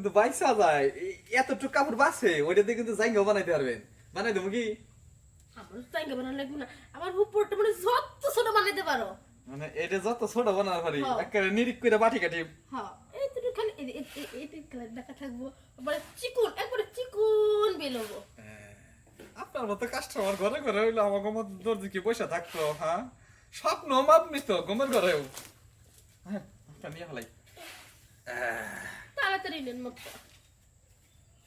কিন্তু বাইসা যায় এতটুকু কাপড় বাসে ওইটা দিয়ে কিন্তু জাইঙ্গা বানাইতে পারবেন। বানাই দেবো কি? আমার জায়গা বানানো লাগবে না, আমার উপরটা মানে যত ছোট বানাইতে পারো। মানে এটা যত ছোট বানার পারি হ্যাঁ। একেবারে নিরিক করে বাটি কাটি। হ্যাঁ, এই তো খালি এই কালার দেখা থাকবো, মানে চিকুন একবারে চিকুন বেলবো। আপনার মতো কাস্টমার ঘরে ঘরে হইলো আমাকে মতো দর্জি কি পয়সা থাকতো? হ্যাঁ, স্বপ্ন মাপ নিত গমের ঘরেও। হ্যাঁ, একটা নিয়ে ফেলাই। তাড়াতাড়ি নেন মত।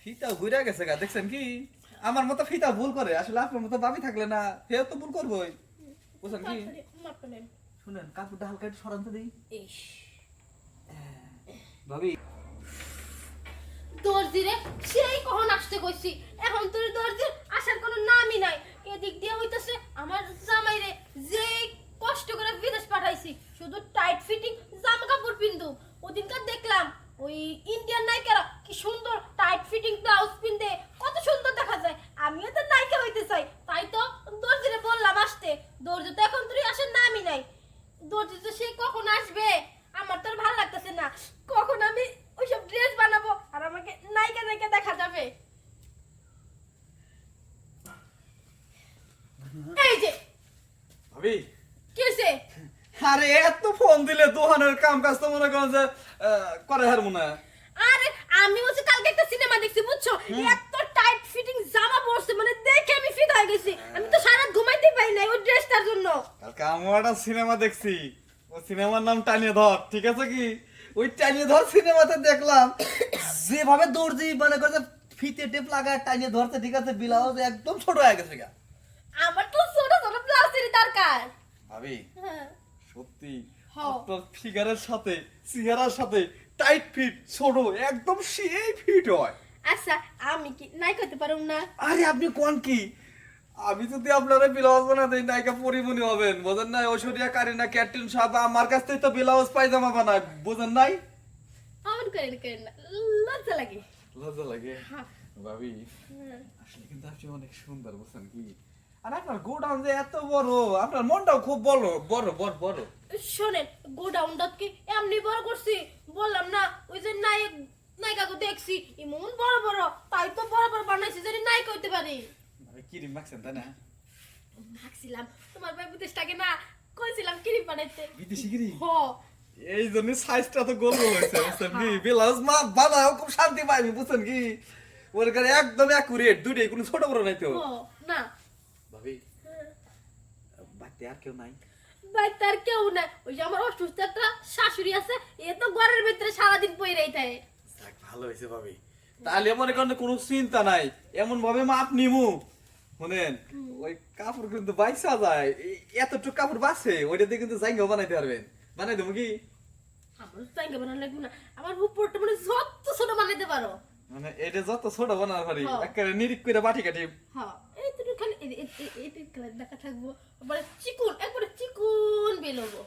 ফিতা ঘুরে গেছে গা, দেখছেন কি? আমার মতো ফিতা ভুল করে, আসলে আপনার মতো ভাবি থাকলে না সেও তো ভুল করবোই, বুঝছেন কি? তাড়াতাড়ি মাপটা নেন। শুনেন, কাপড়টা হালকা একটু সরাতে দিই। ইস, ভাবি দর্জিরে সেই কখন আসতে কইছি, এখন তোর দর্জির আসার কোনো নামই নাই। এদিক দিয়ে হইতাছে আমার জামাইরে যে কষ্ট করে বিদেশ পাঠাইছি, শুধু টাইট ফিটিং জামা কাপড় পিন্দু। ওদিনকার দেখলাম ওই ইন্ডিয়ান নায়িকারা কি সুন্দর টাইট ফিটিং ব্লাউজ পিনতে, কত সুন্দর দেখা যায়। আমিও তো নায়িকা হইতে চাই, তাই তো দর্জিরে বললাম আসতে। দর্জি তো এখন তুই আসার নামই নাই। দর্জি তো সে কখন আসবে, আমার তো আর ভালো লাগতেছে না। কখন আমি ওইসব ড্রেস বানাবো আর আমাকে নায়িকা নায়িকা দেখা যাবে। এই যে ভাবি কি হইছে? আরে এত ফোন দিলে দোকানের কাম কাজ তো মনে করেন যে করে হার মনে হয়। আরে আমি হচ্ছে কালকে একটা সিনেমা দেখছি বুঝছো, এত টাইট ফিটিং জামা পরছে মানে দেখে আমি ফিট হয়ে গেছি। আমি তো সারা রাত ঘুমাইতে পারি নাই ওই ড্রেসটার জন্য। কালকে আমিও একটা সিনেমা দেখছি, ওই সিনেমার নাম টানিয়ে ধর, ঠিক আছে কি? ওই টানিয়ে ধর সিনেমাতে দেখলাম যেভাবে দর্জি মানে করে ফিতে টেপ লাগায় টানিয়ে ধরতে, ঠিক আছে, ব্লাউজ একদম ছোট হয়ে গেছে গা। আমার তো ছোট ছোট ব্লাউজেরই দরকার। ভাবি হ্যাঁ, সত্যি হ্যাঁ। আপনার ফিগারের সাথে চেহারার সাথে টাইট ফিট ছোট একদম সেই ফিট হয়। আচ্ছা আমি কি নাই করতে পারুম না? আরে আপনি কোন কি? আমি যদি আপনারা ব্লাউজ বানাতে নায়িকা পরিমণি হবেন, বোঝেন নাই? ঐশ্বরিয়া কারিনা ক্যাটরিন সাহেব আমার কাছ থেকে তো ব্লাউজ পায়জামা বানায়, বোঝেন নাই? আমার করেন না, লজ্জা লাগে। লজ্জা লাগে হ্যাঁ। ভাবি, হ্যাঁ। আসলে কিন্তু আপনি অনেক সুন্দর, বুঝছেন কি? আর আপনার গোডাউন যে এত বড়, আপনার মনটাও খুব বড় বড় বড় বড়। শোনেন, গোডাউনটা কি এমনি বড় করছি? বললাম না ওই যে নায়ক নায়িকাকে দেখছি এমন বড় বড়, তাই তো বড় বড় বানাইছি যদি নায়িকা হইতে পারি। মানে কিরিম মাখছেন তাই না? ভাবছিলাম তোমার ভাই বিদেশটাকে না কইছিলাম ক্রিম বানাইতে। বিদেশি কিরিম? হ, এই জন্য সাইজটা তো গোল গোল হয়েছে, বুঝছেন কি? ব্লাউজ মা বানাও খুব শান্তি পাই আমি, বুঝছেন কি? ওর কাছে একদম অ্যাকুরেট, দুটোই, কোনো ছোট বড় নাই তো। হ, না ভাবি বাড়িতে আর কেউ নাই? ভাই তার কেউ না, ওই যে আমার অসুস্থ একটা শাশুড়ি আছে, এ তো ঘরের ভিতরে সারাদিন পইরাই থাকে। যাক, ভালো হয়েছে ভাবি, তাহলে মনে করেন কোনো চিন্তা নাই, এমন ভাবে মাপ নিমু। শুনেন, ওই কাপড় কিন্তু বাইসা যায় এতটুকু কাপড় বাসে ওইটা দিয়ে কিন্তু জাইঙ্গা বানাইতে পারবেন। বানাই দেবো কি? আমার জায়গা বানানো লাগবে না, আমার উপরটা মানে যত ছোট বানাইতে পারো। মানে এটা যত ছোট বানার পারি হ্যাঁ। একেবারে নিরিক করে বাটি কাটি। হ্যাঁ, এই তো খালি এই কালার দেখা থাকবো, মানে চিকুন একবারে চিকুন বেলবো।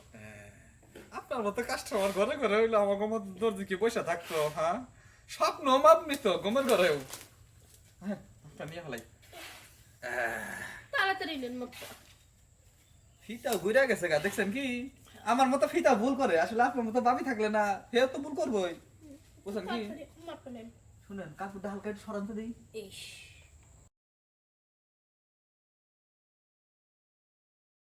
আপনার মতো কাস্টমার ঘরে ঘরে হইলো আমাকে মতো দর্জি কি পয়সা থাকতো? হ্যাঁ, স্বপ্ন মাপ নিত গমের ঘরেও। হ্যাঁ, একটা নিয়ে ফেলাই। তাড়াতাড়ি নেন মত। ফিতা ঘুরে গেছে গা, দেখছেন কি? আমার মতো ফিতা ভুল করে, আসলে আপনার মতো ভাবি থাকলে না সেও তো ভুল করবোই, বুঝছেন কি? তাড়াতাড়ি মাপটা নেন। শুনেন, কাপড়টা হালকা একটু সরাতে দিই। ইস,